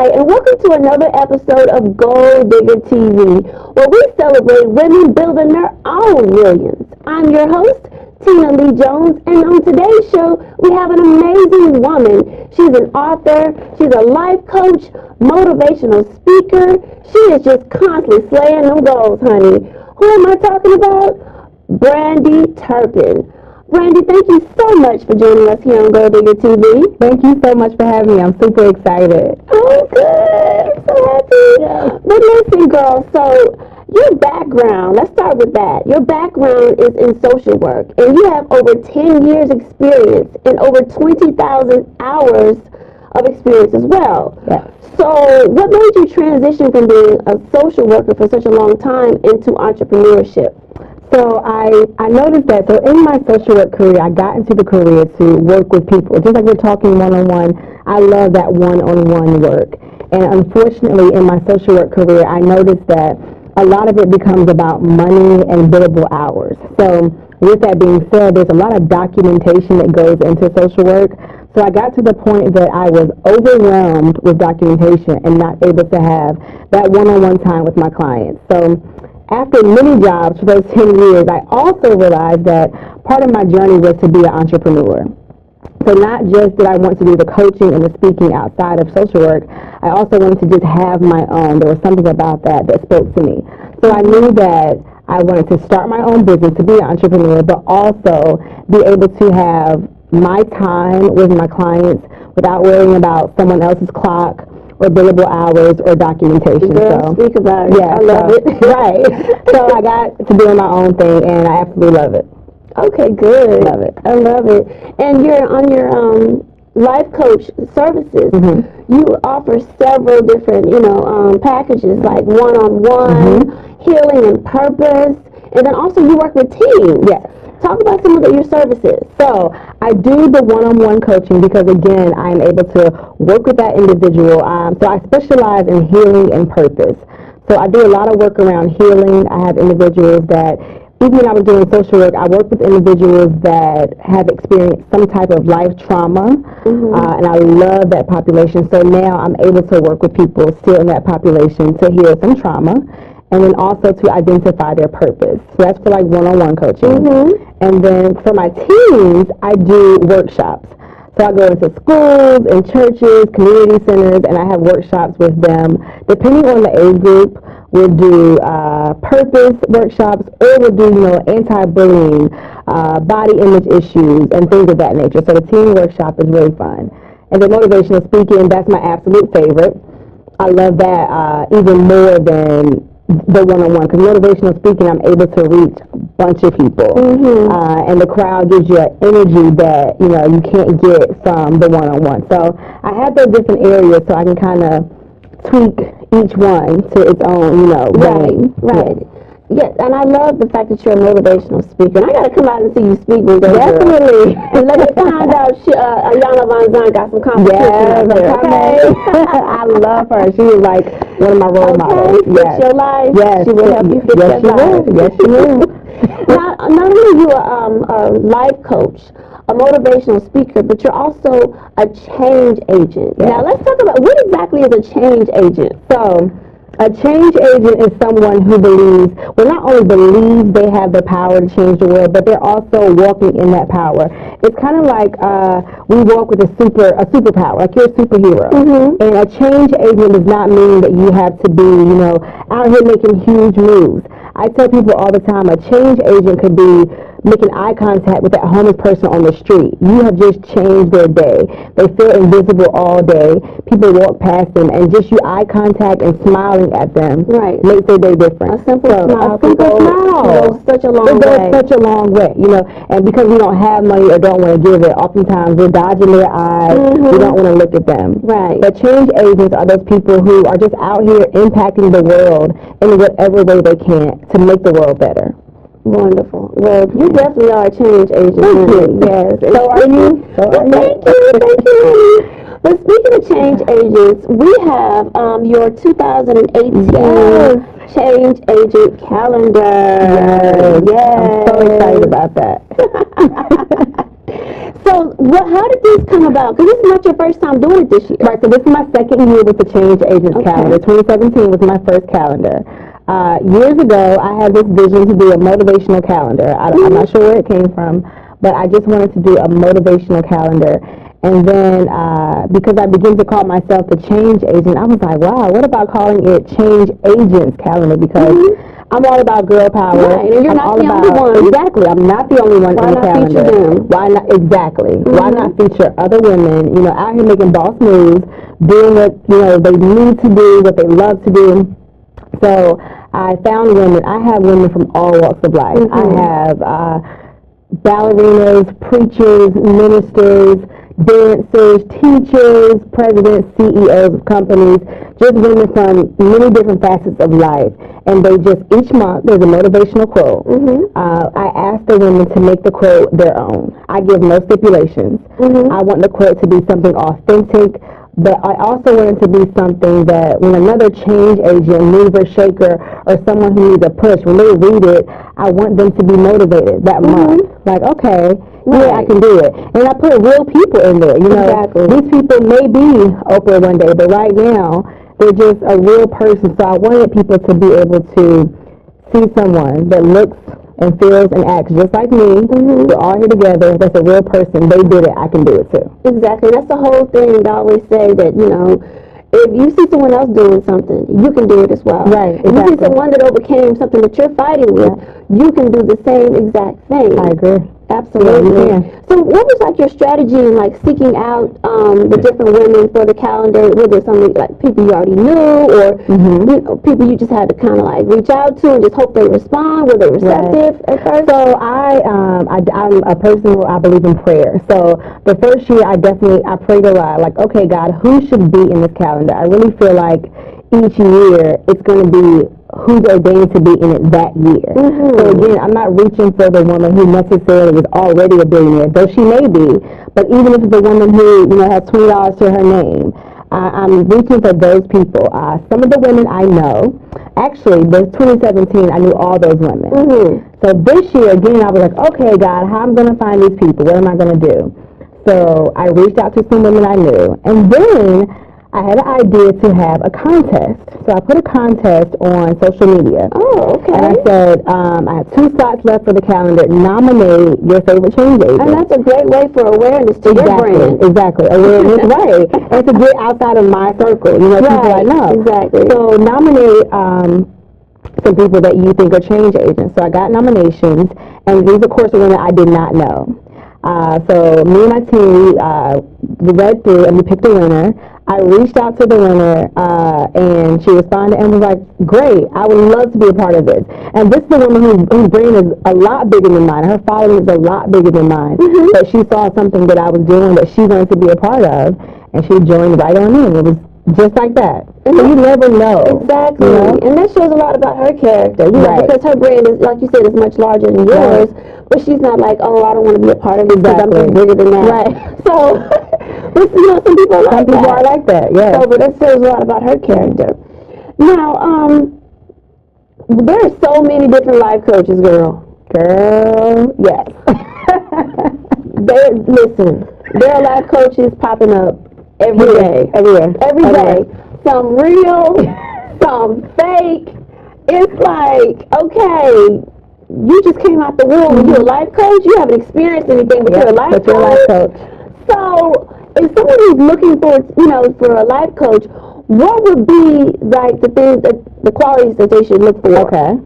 Hi, and welcome to another episode of Gold Digger TV, where we celebrate women building their own millions. I'm your host, Tina Lee Jones, and on today's show, we have an amazing woman. She's an author, she's a life coach, motivational speaker. She is just constantly slaying them goals, honey. Who am I talking about? Brandi Turpin. Brandi, thank you so much for joining us here on Gold Digger TV. Thank you so much for having me. I'm super excited. Oh, good. I'm so happy. Yeah. But listen, girl, so your background, let's start with that. Your background is in social work, and you have over 10 years experience and over 20,000 hours of experience as well. Yes. So what made you transition from being a social worker for such a long time into entrepreneurship? So I noticed that, so in my social work career, I got into the career to work with people. Just like we're talking one-on-one, I love that one-on-one work. And unfortunately, in my social work career, I noticed that a lot of it becomes about money and billable hours. So with that being said, there's a lot of documentation that goes into social work. So I got to the point that I was overwhelmed with documentation and not able to have that one-on-one time with my clients. So after many jobs for those 10 years, I also realized that part of my journey was to be an entrepreneur. So not just did I want to do the coaching and the speaking outside of social work, I also wanted to just have my own. There was something about that spoke to me. So I knew that I wanted to start my own business, to be an entrepreneur, but also be able to have my time with my clients without worrying about someone else's clock or billable hours or documentation. Girl, speak about it. Yeah, I love it. Right. So I got to doing my own thing, and I absolutely love it. Okay, good. Love it. I love it. And you're on your life coach services. Mm-hmm. You offer several different, packages like one-on-one, healing and purpose, and then also you work with teams. Yes. Talk about some of your services. So I do the one-on-one coaching because, again, I'm able to work with that individual. So I specialize in healing and purpose. So I do a lot of work around healing. I have individuals that, even when I was doing social work, I work with individuals that have experienced some type of life trauma, and I love that population. So now I'm able to work with people still in that population to heal some trauma, and then also to identify their purpose. So that's for like one-on-one coaching. And then for my teams, I do workshops. So I go into schools and churches, community centers, and I have workshops with them. Depending on the age group, we'll do purpose workshops, or we'll do, anti-bullying, body image issues, and things of that nature. So the team workshop is really fun. And then motivational speaking, that's my absolute favorite. I love that even more than the one-on-one, because motivational speaking, I'm able to reach a bunch of people, and the crowd gives you an energy that you can't get from the one-on-one. So I have those different areas, so I can kind of tweak each one to its own, vein. Right. Yes, and I love the fact that you're a motivational speaker. And I got to come out and see you speak one day. Definitely. And let me find out Ayana Von Zahn got some competition. Yes, okay. I love her. She is like one of my role models. Yes. Your life. Yes. She will help you fix your life. Yes, she will. Not only are you a life coach, a motivational speaker, but you're also a change agent. Yes. Now, let's talk about what exactly is a change agent. So, a change agent is someone who not only believes they have the power to change the world, but they're also walking in that power. It's kind of like we walk with a superpower, like you're a superhero. And a change agent does not mean that you have to be, out here making huge moves. I tell people all the time, a change agent could be making eye contact with that homeless person on the street. You have just changed their day. They feel invisible all day. People walk past them, and just you eye contact and smiling at them makes their day different. A simple smile goes such a long way. Such a long way, And because we don't have money or don't want to give it, oftentimes we're dodging their eyes. We don't want to look at them. Right. But change agents are those people who are just out here impacting the world in whatever way they can to make the world better. Wonderful. Well, you definitely are a change agent. Thank you. Yes. So are you. Thank you. But speaking of change agents, we have your 2018 change agent calendar. Yes. I'm so excited about that. So Well, how did this come about? Because this is not your first time doing it this year. Right, so this is my second year with the Change Agents calendar. 2017 was my first calendar. Years ago, I had this vision to do a motivational calendar. I'm not sure where it came from, but I just wanted to do a motivational calendar. And then because I began to call myself the Change Agent, I was like, wow, what about calling it Change Agents calendar? Because I'm all about girl power. Right, and you're not the only one. Exactly, I'm not the only one Why in the not calendar. feature them? Why not? Exactly. Why not feature other women, out here making boss moves, doing what, they need to do, what they love to do. So I found women. I have women from all walks of life. I have ballerinas, preachers, ministers, dancers, teachers, presidents, CEOs of companies, just women from many different facets of life. And they just, each month, there's a motivational quote. I ask the women to make the quote their own. I give no stipulations. I want the quote to be something authentic, but I also want it to be something that when another change agent, mover, shaker, or someone who needs a push, when they read it, I want them to be motivated that month. Like, okay, yeah, I can do it. And I put real people in there. These people may be Oprah one day, but right now, they're just a real person. So I wanted people to be able to see someone that looks and feels and acts just like me. We're all here together. That's a real person. They did it. I can do it too. Exactly. That's the whole thing. I always say that, if you see someone else doing something, you can do it as well. Right. If you see someone that overcame something that you're fighting with, you can do the same exact thing. I agree. Absolutely. Yeah. So what was like your strategy in like seeking out the different women for the calendar? Was there something like people you already knew, or people you just had to kind of like reach out to and just hope they respond? Were they receptive at first? So I'm a person who I believe in prayer. So the first year I prayed a lot. Like, okay, God, who should be in this calendar? I really feel like each year it's going to be who's ordained to be in it that year. So again, I'm not reaching for the woman who necessarily is already a billionaire, though she may be, but even if it's a woman who, has $20 to her name, I'm reaching for those people. Some of the women I know, actually, this 2017, I knew all those women. So this year, again, I was like, okay, God, how am I going to find these people? What am I going to do? So I reached out to some women I knew, and then I had an idea to have a contest. So I put a contest on social media. Oh, okay. And I said, I have 2 slots left for the calendar. Nominate your favorite change agent. And that's a great way for awareness to your brand. Exactly. Awareness, right. And to get outside of my circle, people I know. Exactly. So nominate some people that you think are change agents. So I got nominations, and these, of course, are women I did not know. So me and my team, we read through and we picked a winner. I reached out to the winner, and she responded and was like, great, I would love to be a part of this. And this is a woman whose brand is a lot bigger than mine. Her following is a lot bigger than mine. But she saw something that I was doing that she wanted to be a part of, and she joined right on in. It was just like that. So you never know. Exactly. And that shows a lot about her character, because her brand is, like you said, is much larger than yours, but she's not like, oh, I don't want to be a part of it because I'm just bigger than that. Right. So, but, some people are like that. Some people are like that, yes. So, but that says a lot about her character. Now, there are so many different life coaches, girl. Yes. Listen, there are life coaches popping up every day. Every day. Some real, some fake. It's like, okay, you just came out the womb. You're a life coach. You haven't experienced anything, but you're a life coach. So, if someone is looking for, for a life coach, what would be like the things, the qualities that they should look for? Okay.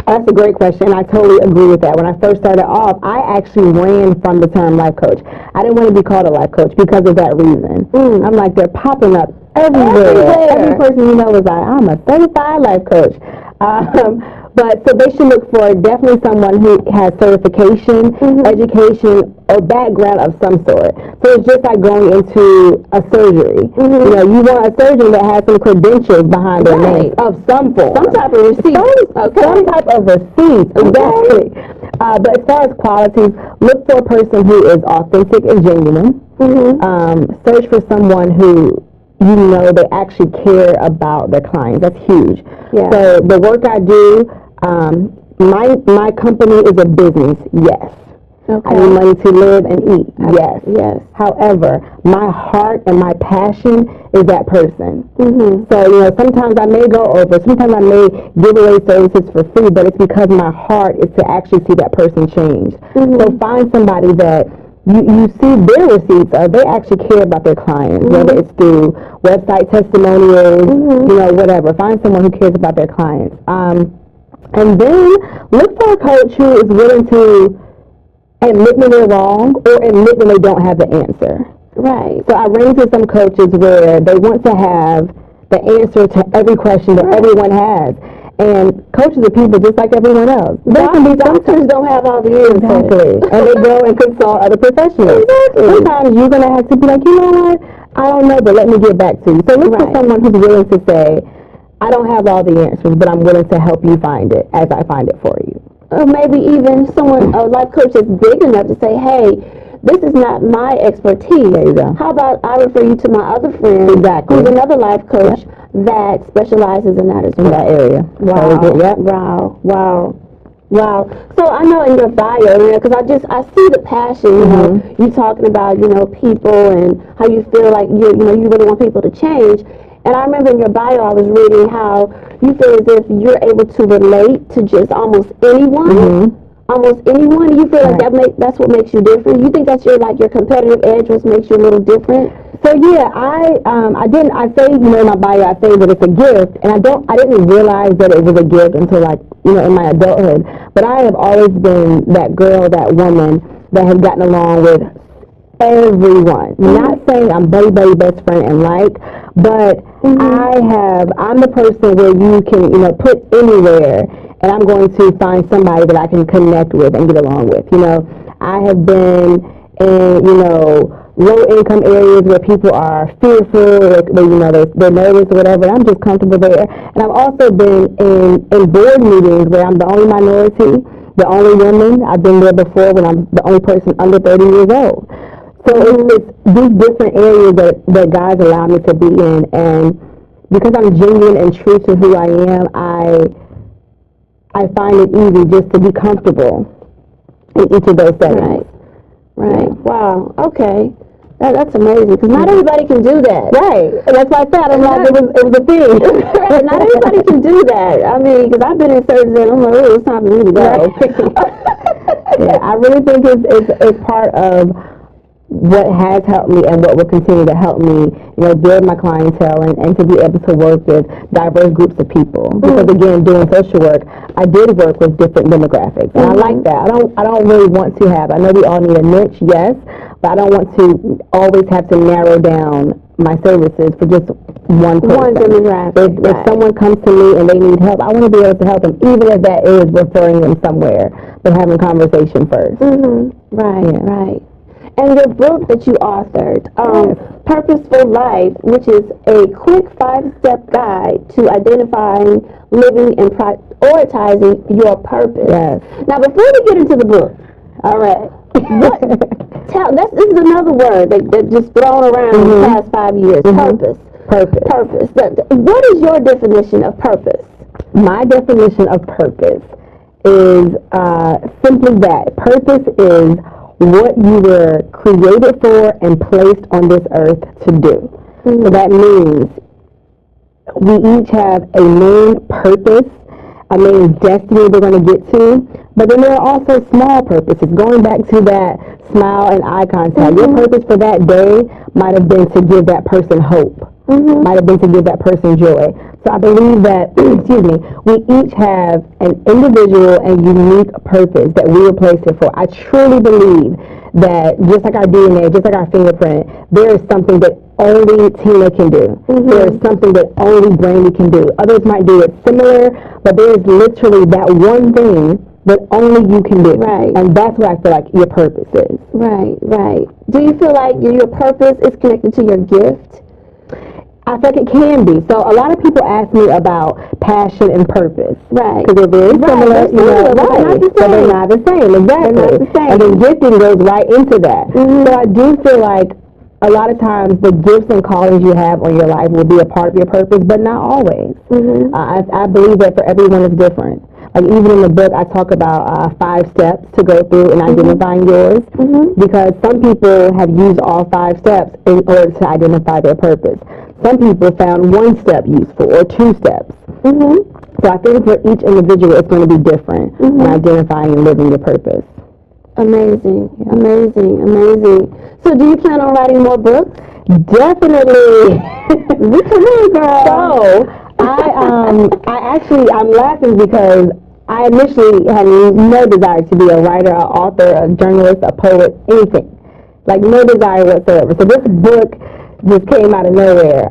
That's a great question. I totally agree with that. When I first started off, I actually ran from the term life coach. I didn't want to be called a life coach because of that reason. I'm like, they're popping up everywhere. Every person you know is like, I'm a certified life coach. But so they should look for definitely someone who has certification, education, or background of some sort. So it's just like going into a surgery. You want a surgeon that has some credentials behind their name of some form. Some type of receipt. Some type of receipt, exactly. But as far as qualities, look for a person who is authentic and genuine. Search for someone who they actually care about their clients. That's huge. So the work I do, my company is a business, yes. I need money to live and eat. Yes. However, my heart and my passion is that person. So, sometimes I may go over, sometimes I may give away services for free, but it's because my heart is to actually see that person change. So find somebody that you see their receipts, they actually care about their clients, whether it's through website testimonials, whatever. Find someone who cares about their clients. And then look for a coach who is willing to admit when they're wrong or admit when they don't have the answer. Right. So I ran into some coaches where they want to have the answer to every question that everyone has. And coaches are people just like everyone else. Doctors don't have all the answers. Exactly. And they go and consult other professionals. Exactly. Sometimes you're going to have to be like, you know what? I don't know, but let me get back to you. So look for someone who's willing to say, I don't have all the answers, but I'm willing to help you find it as I find it for you. Or maybe even someone, a life coach that's big enough to say, hey, this is not my expertise. There you go. How about I refer you to my other friend, who's another life coach that specializes in that as well. In that area. Wow. So I know in your bio, because I see the passion, you talking about, people and how you feel like you really want people to change. And I remember in your bio I was reading how you feel as if you're able to relate to just almost anyone. Almost anyone. You feel like that's what makes you different. You think that's your competitive edge, what makes you a little different? So yeah, I say, in my bio, I say that it's a gift, and I didn't realize that it was a gift until in my adulthood. But I have always been that girl, that woman that has gotten along with everyone. Not saying I'm buddy best friend and but I'm the person where you can, put anywhere, and I'm going to find somebody that I can connect with and get along with. I have been in, low-income areas where people are fearful, they're nervous or whatever, and I'm just comfortable there. And I've also been in board meetings where I'm the only minority, the only woman. I've been there before when I'm the only person under 30 years old. So it's these different areas that guys allow me to be in, and because I'm genuine and true to who I am, I find it easy just to be comfortable in each of those settings. Right. Wow. Okay. That's amazing, because not everybody can do that. Right. And that's why I said it was a thing. Right. Not everybody can do that. I mean, because I've been in surgeries and I'm like, oh, it's time for me to go. Yeah, I really think it's part of what has helped me and what will continue to help me, build my clientele and to be able to work with diverse groups of people. Because again, doing social work, I did work with different demographics, and I like that. I don't really want to have. I know we all need a niche, yes, but I don't want to always have to narrow down my services for just one person. One demographic. If someone comes to me and they need help, I want to be able to help them, even if that is referring them somewhere, but having conversation first. Right. And your book that you authored, Purposeful Life, which is a quick 5-step guide to identifying, living, and prioritizing your purpose. Yes. Now, before we get into the book, all right, this is another word that just thrown around in the past 5 years. Purpose. What is your definition of purpose? My definition of purpose is simply that. Purpose is what you were created for and placed on this earth to do. So that means we each have a main purpose, a main destiny we're going to get to, but then there are also small purposes. Going back to that smile and eye contact, your purpose for that day might have been to give that person hope, might have been to give that person joy. So I believe that, we each have an individual and unique purpose that we were placed here for. I truly believe that just like our DNA, just like our fingerprint, there is something that only Tina can do. There is something that only Brandi can do. Others might do it similar, but there is literally that one thing that only you can do. Right. And that's what I feel like your purpose is. Right. Do you feel like your purpose is connected to your gift? I think it can be. So a lot of people ask me about passion and purpose. Right. Because they're very similar, but they're not the same. Exactly. They're not the same. And then gifting goes right into that. So I do feel like a lot of times the gifts and callings you have on your life will be a part of your purpose, but not always. I believe that for everyone it's different. Like even in the book, I talk about 5 steps to go through in identifying yours, because some people have used all 5 steps in order to identify their purpose. Some people found 1 step useful or 2 steps. So I think for each individual, it's going to be different in identifying and living your purpose. Amazing, amazing, amazing. So do you plan on writing more books? Definitely. Come on, girl. So I'm laughing because I initially had no desire to be a writer, an author, a journalist, a poet, anything. Like no desire whatsoever. So this book just came out of nowhere.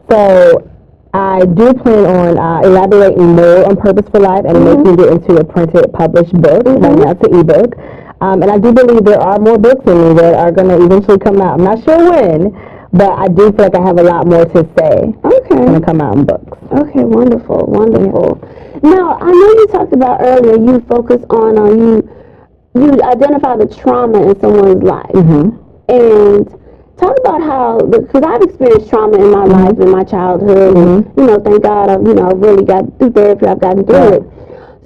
So I do plan on elaborating more on Purpose for Life and making it into a printed, published book. Right now it's an ebook. And I do believe there are more books in me that are going to eventually come out. I'm not sure when, but I do feel like I have a lot more to say. Okay. Going to come out in books. Okay, wonderful, wonderful. Now, I know you talked about earlier, you focus on, you identify the trauma in someone's life. And talk about how, because I've experienced trauma in my life, in my childhood, and, you know, thank God, I've really got through therapy, I've gotten through it.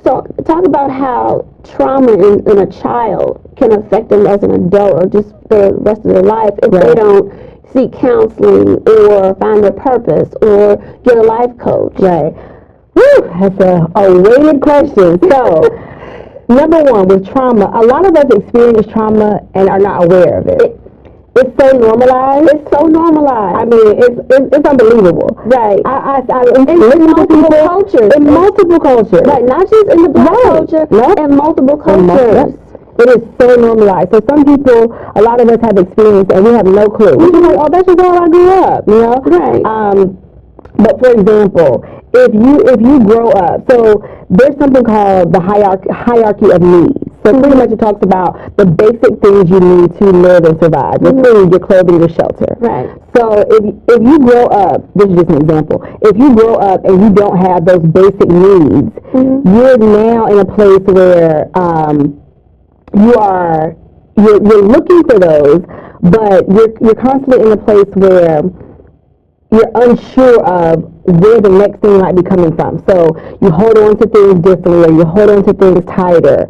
So talk about how trauma in a child can affect them as an adult or just the rest of their life if they don't seek counseling or find their purpose or get a life coach. Right. Whew, that's a weighted question. So, number one, with trauma, a lot of us experience trauma and are not aware of it. It's so normalized. It's so normalized. I mean, it's unbelievable. Right. In multiple cultures. In multiple cultures. Right. Not just in the black culture. In multiple cultures. It is so normalized. So some people, a lot of us have experienced and we have no clue. We're like, oh, that's just how I grew up, you know? Right. But for example, if you grow up, so there's something called the hierarchy of needs. So pretty much it talks about the basic things you need to live and survive. Your food, your clothing, your shelter. Right. So if you grow up, this is just an example, if you grow up and you don't have those basic needs, you're now in a place where you're looking for those, but you're constantly in a place where you're unsure of where the next thing might be coming from. So you hold on to things differently, or you hold on to things tighter.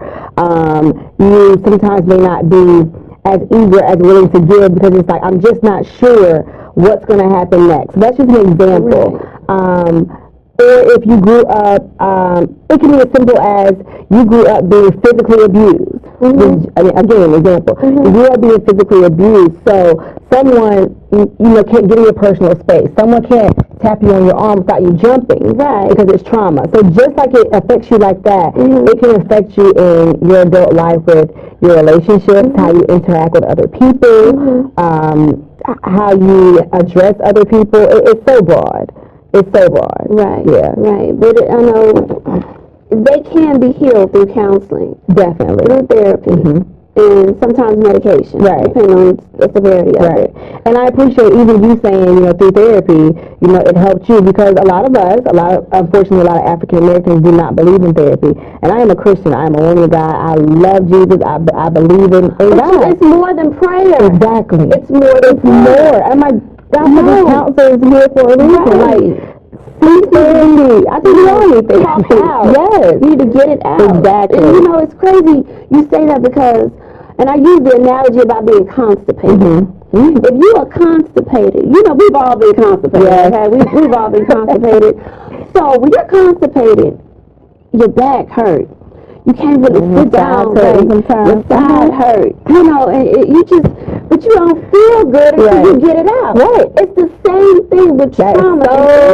You sometimes may not be as eager, as willing to give because it's like, I'm just not sure what's going to happen next. So that's just an example. Or if you grew up, it can be as simple as you grew up being physically abused. Again, an example. You grew up being physically abused, so someone, can't get in your personal space. Someone can't tap you on your arm without you jumping, right? Because it's trauma. So just like it affects you like that, it can affect you in your adult life with your relationships, how you interact with other people, how you address other people. It's so broad. It's so broad. Right. Yeah. Right. But I know they can be healed through counseling. Definitely. Through therapy. And sometimes medication. Right. Depending on the severity of it. And I appreciate even you saying, through therapy, it helped you because unfortunately, a lot of African Americans do not believe in therapy. And I am a Christian. I am a woman of God. I love Jesus. I believe in God. It's more than prayer. Exactly. It's more than prayer. I'm like, God, the counselor is here for a reason. Like, seek therapy. I think we all need therapy. Yes. You need to get it out. Exactly. And it's crazy you say that because, and I use the analogy about being constipated. If you are constipated, we've all been constipated. Okay? We've all been constipated. So when you're constipated, your back hurts. You can't really sit down. Your side hurt. And you just, but you don't feel good until you get it out. Right. It's the same thing with trauma.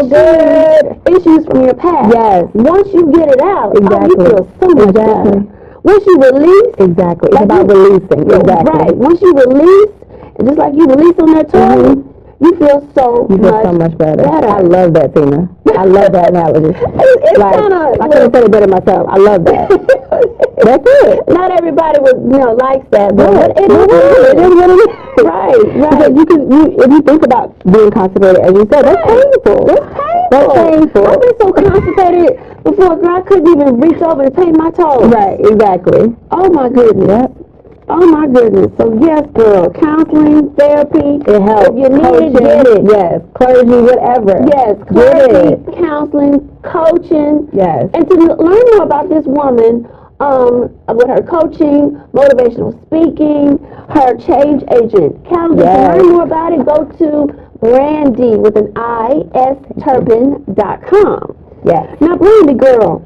So issues from your past. Yes. Once you get it out, you feel so much better. Once you release, it's about releasing. Right. Once you release, and just like you release on that toilet, you feel so much better. I love that, Tina. I love that analogy. It's kind of, I couldn't say it better myself. I love that. That's it. Not everybody likes that, but it is what it is. Right. Because if you think about being constipated, as you said, that's painful. That's painful. I've been so constipated before, girl, I couldn't even reach over to paint my toes. Right. Exactly. Oh my goodness. Yep. Oh my goodness. So yes, girl, counseling, therapy, It helps. if you need Coaching, it, get it. Yes. Clergy, whatever. Yes, Get clergy, it. counseling, coaching. Yes. And to learn more about this woman, with her coaching, motivational speaking, her change agent calendar, Yes. to learn more about it, go to Brandi with an I, S Turpin.com. Yes. Now, Brandi, girl,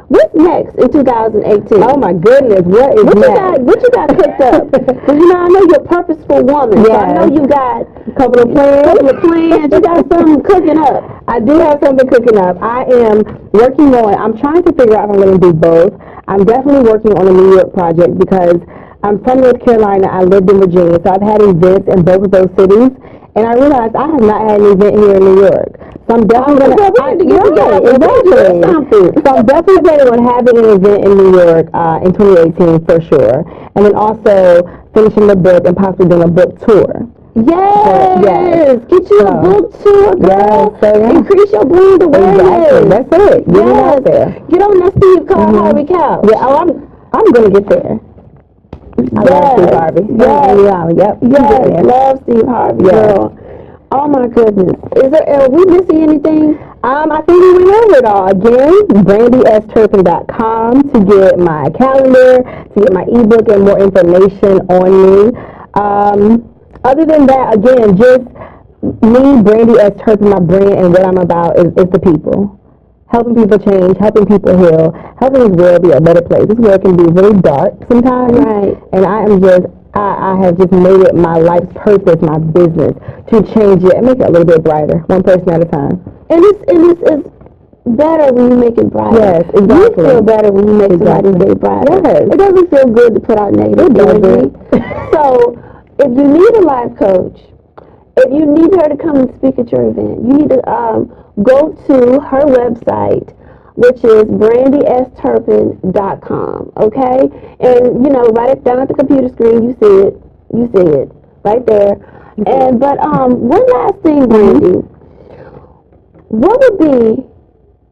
what's next in 2018? Oh my goodness, what is next? What you got cooked up? Because you know, I know you're a purposeful woman. So I know you got a couple of plans. You got something cooking up. I do have something cooking up. I'm trying to figure out if I'm going to do both. I'm definitely working on a New York project because I'm from North Carolina. I lived in Virginia, so I've had events in both of those cities. And I realized I have not had an event here in New York. So I'm definitely going to get together and something. So I'm definitely planning on having an event in New York in 2018 for sure. And then also finishing the book and possibly doing a book tour. Yes. Get you a book tour, girl. Yes, so increase your brand awareness. Exactly. That's it. Get it out there. Get on that Steve Harvey couch. Yeah. Oh, I'm going to get there. I love Steve Harvey. Yes. Love Steve Harvey, girl. Oh my goodness. Are we missing anything? I think we went over it all. Again, BrandiSTurpin.com to get my calendar, to get my ebook and more information on me. Other than that, again, just me, Brandi S Turpin, my brand and what I'm about is the people. Helping people change, helping people heal, helping this world be a better place. This world can be really dark sometimes. Right. And I have just made it my life's purpose, my business, to change it and make it a little bit brighter, one person at a time. And this is better when you make it brighter. Yes, exactly. You feel better when you make somebody's day brighter. Yes. It doesn't feel good to put out negative energy. So if you need a life coach, if you need her to come and speak at your event, you need to go to her website, which is BrandiSTurpin.com, okay? And, write it down at the computer screen. You see it right there. But one last thing, Brandi. What would be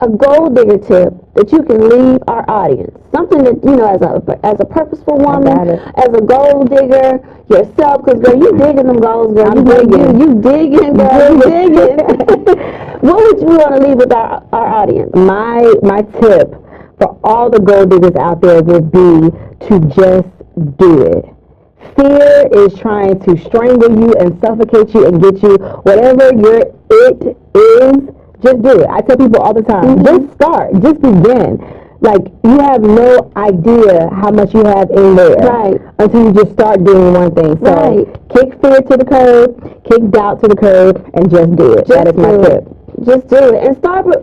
a gold digger tip that you can leave our audience? Something that, as a purposeful woman, as a gold digger yourself, because, girl, you digging them goals, girl. You digging, girl. You digging. What would you want to leave with our audience? My tip for all the gold diggers out there would be to just do it. Fear is trying to strangle you and suffocate you and get you whatever your it is. Just do it. I tell people all the time, just start, just begin. Like, you have no idea how much you have in there until you just start doing one thing. So kick fear to the curb, kick doubt to the curb, and just do it. That is my tip. Just do it. And start where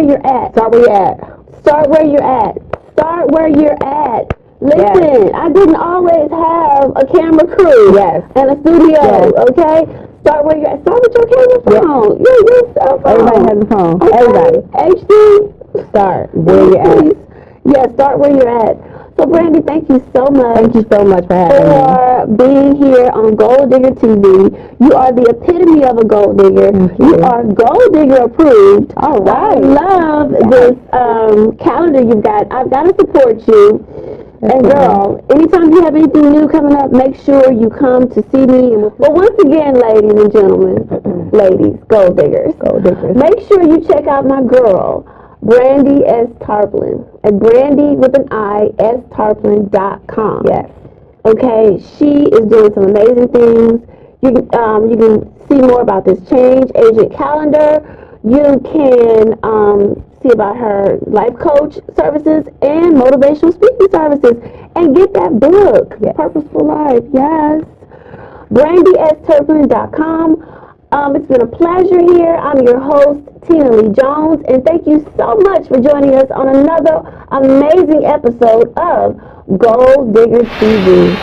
you're at. Start where you're at. Start where you're at. Start where you're at. Listen, I didn't always have a camera crew and a studio, okay? Start where you're at. Start with your camera phone. Your cell phone. Everybody has a phone. Okay. Everybody. HD. Start where you're at. Yeah, start where you're at. So, Brandi, thank you so much. Thank you so much for having me. For being here on Gold Digger TV. You are the epitome of a gold digger. You are Gold Digger approved. All right. I love this calendar you've got. I've got to support you. And girl, anytime you have anything new coming up, make sure you come to see me. But once again, ladies and gentlemen, ladies, gold diggers, make sure you check out my girl, Brandi S Turpin, at Brandi with an I, STurpin.com. Yes. Okay, she is doing some amazing things. You can see more about this change agent calendar. You can see about her life coach services and motivational speaking services, and get that book, Purposeful Life. Yes. BrandiSTurpin.com. It's been a pleasure here. I'm your host, Tina Lee Jones, and thank you so much for joining us on another amazing episode of Gold Digger TV.